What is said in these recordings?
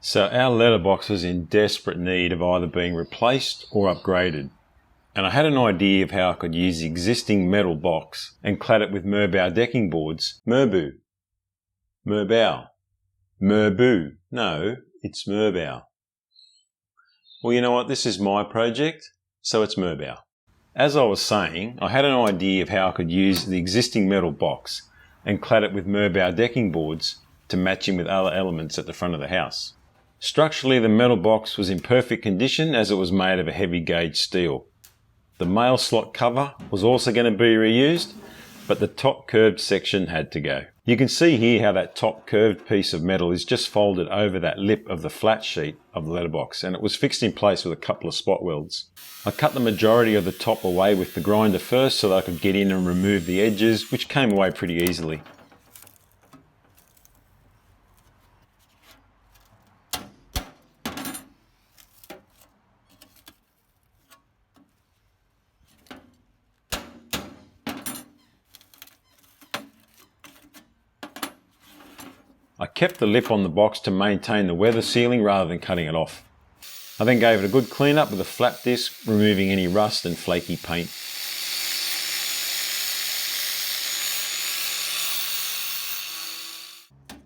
So our letterbox was in desperate need of either being replaced or upgraded. And I had an idea of how I could use the existing metal box and clad it with Merbau decking boards. Merbau. No, it's Merbau. Well, you know what? This is my project, so it's Merbau. As I was saying, I had an idea of how I could use the existing metal box and clad it with Merbau decking boards to match in with other elements at the front of the house. Structurally, the metal box was in perfect condition as it was made of a heavy gauge steel. The mail slot cover was also going to be reused, but the top curved section had to go. You can see here how that top curved piece of metal is just folded over that lip of the flat sheet of the letterbox, and it was fixed in place with a couple of spot welds. I cut the majority of the top away with the grinder first so that I could get in and remove the edges, which came away pretty easily. I kept the lip on the box to maintain the weather sealing rather than cutting it off. I then gave it a good clean up with a flat disc, removing any rust and flaky paint.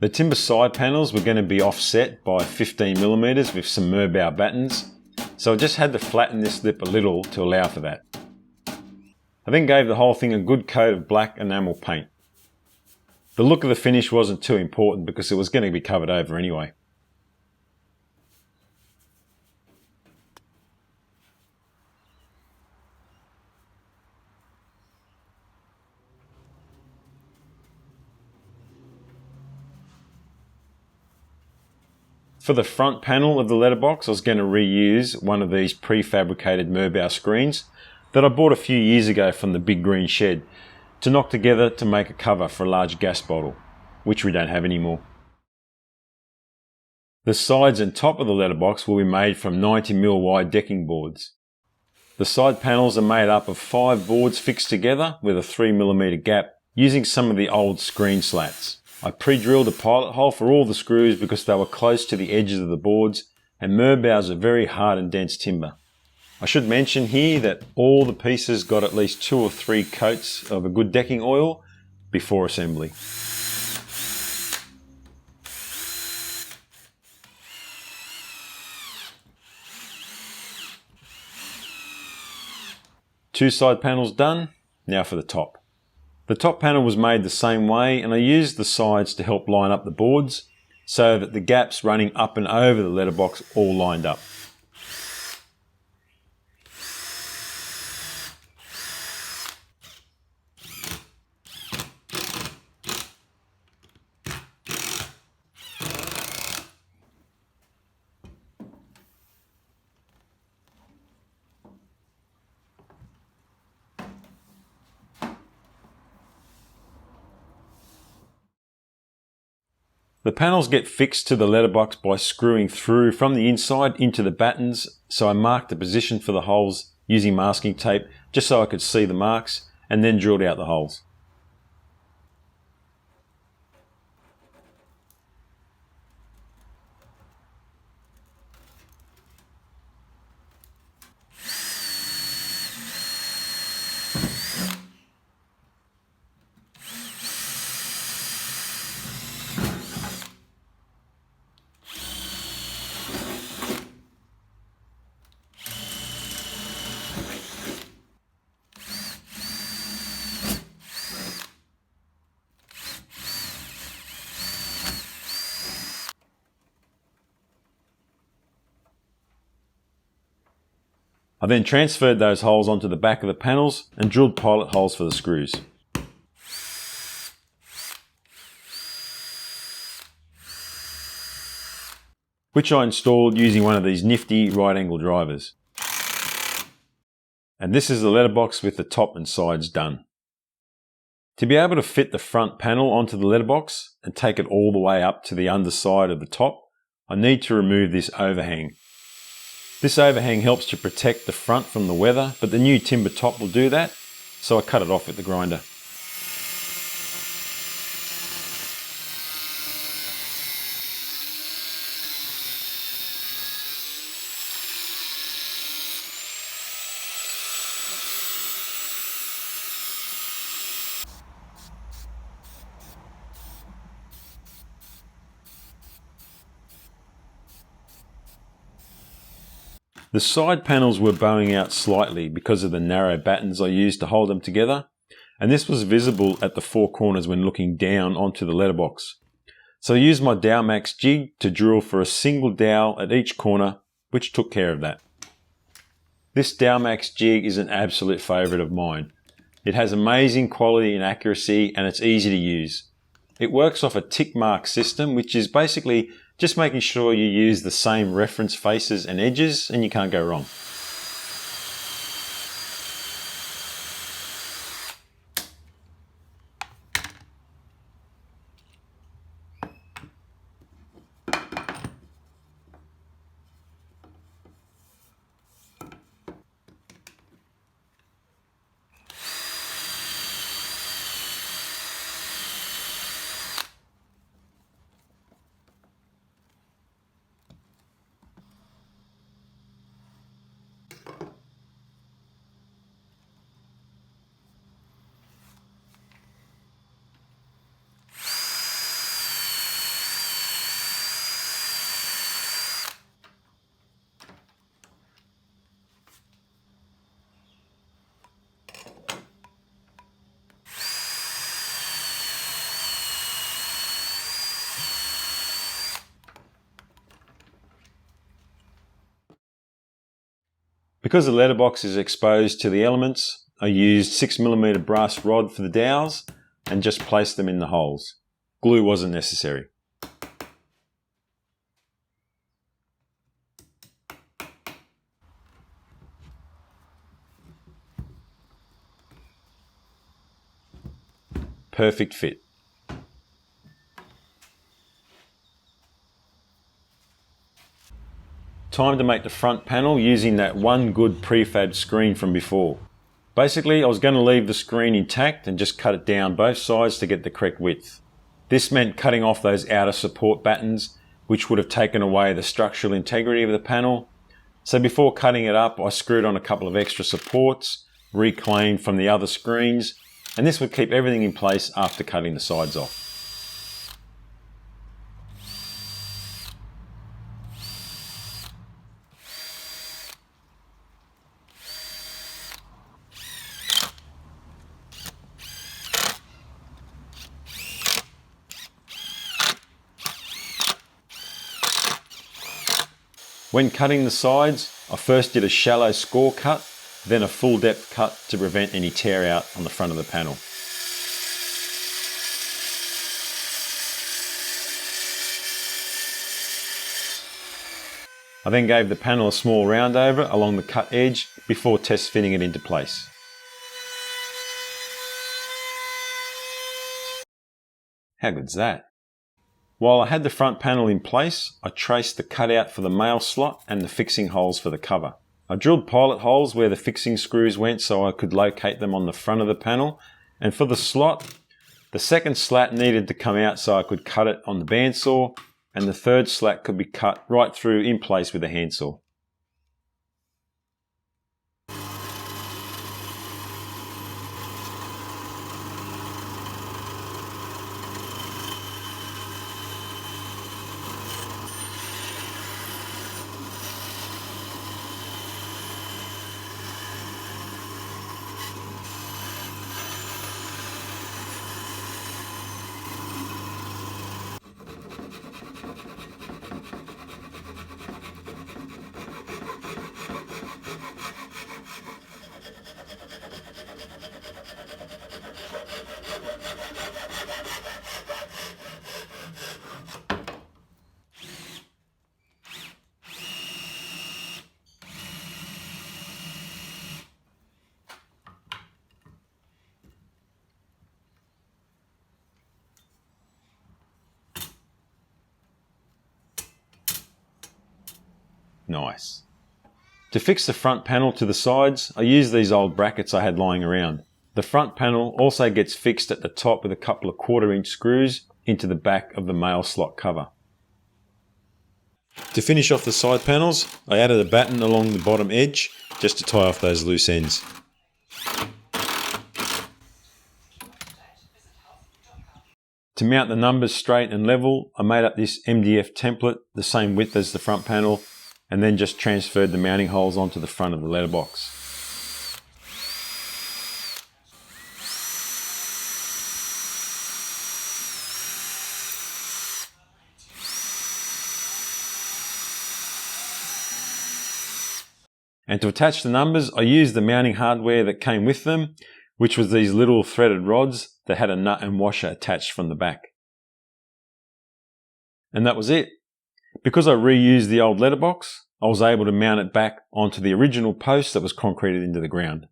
The timber side panels were going to be offset by 15mm with some Merbau battens, so I just had to flatten this lip a little to allow for that. I then gave the whole thing a good coat of black enamel paint. The look of the finish wasn't too important because it was going to be covered over anyway. For the front panel of the letterbox, I was going to reuse one of these prefabricated Merbau screens that I bought a few years ago from the big green shed to knock together to make a cover for a large gas bottle, which we don't have anymore. The sides and top of the letterbox will be made from 90mm wide decking boards. The side panels are made up of 5 boards fixed together with a 3mm gap using some of the old screen slats. I pre-drilled a pilot hole for all the screws because they were close to the edges of the boards, and Merbau's a very hard and dense timber. I should mention here that all the pieces got at least 2 or 3 coats of a good decking oil before assembly. Two side panels done, now for the top. The top panel was made the same way, and I used the sides to help line up the boards so that the gaps running up and over the letterbox all lined up. The panels get fixed to the letterbox by screwing through from the inside into the battens, so I marked the position for the holes using masking tape just so I could see the marks, and then drilled out the holes. I then transferred those holes onto the back of the panels and drilled pilot holes for the screws. Which I installed using one of these nifty right angle drivers. And this is the letterbox with the top and sides done. To be able to fit the front panel onto the letterbox and take it all the way up to the underside of the top, I need to remove this overhang. This overhang helps to protect the front from the weather, but the new timber top will do that, so I cut it off with the grinder. The side panels were bowing out slightly because of the narrow battens I used to hold them together, and this was visible at the four corners when looking down onto the letterbox. So I used my dowel max jig to drill for a single dowel at each corner, which took care of that. This dowel max jig is an absolute favourite of mine. It has amazing quality and accuracy, and it's easy to use. It works off a tick mark system, which is basically just making sure you use the same reference faces and edges, and you can't go wrong. Because the letterbox is exposed to the elements, I used 6mm brass rod for the dowels and just placed them in the holes. Glue wasn't necessary. Perfect fit. Time to make the front panel using that one good prefab screen from before. Basically, I was going to leave the screen intact and just cut it down both sides to get the correct width. This meant cutting off those outer support battens, which would have taken away the structural integrity of the panel. So before cutting it up, I screwed on a couple of extra supports, reclaimed from the other screens, and this would keep everything in place after cutting the sides off. When cutting the sides, I first did a shallow score cut, then a full depth cut to prevent any tear out on the front of the panel. I then gave the panel a small round over along the cut edge before test fitting it into place. How good's that? While I had the front panel in place, I traced the cutout for the mail slot and the fixing holes for the cover. I drilled pilot holes where the fixing screws went so I could locate them on the front of the panel, and for the slot, the second slat needed to come out so I could cut it on the bandsaw, and the third slat could be cut right through in place with a handsaw. Nice. To fix the front panel to the sides, I used these old brackets I had lying around. The front panel also gets fixed at the top with a couple of 1/4-inch screws into the back of the mail slot cover. To finish off the side panels, I added a batten along the bottom edge just to tie off those loose ends. To mount the numbers straight and level, I made up this MDF template the same width as the front panel and then just transferred the mounting holes onto the front of the letterbox. And to attach the numbers, I used the mounting hardware that came with them, which was these little threaded rods that had a nut and washer attached from the back. And that was it. Because I reused the old letterbox, I was able to mount it back onto the original post that was concreted into the ground.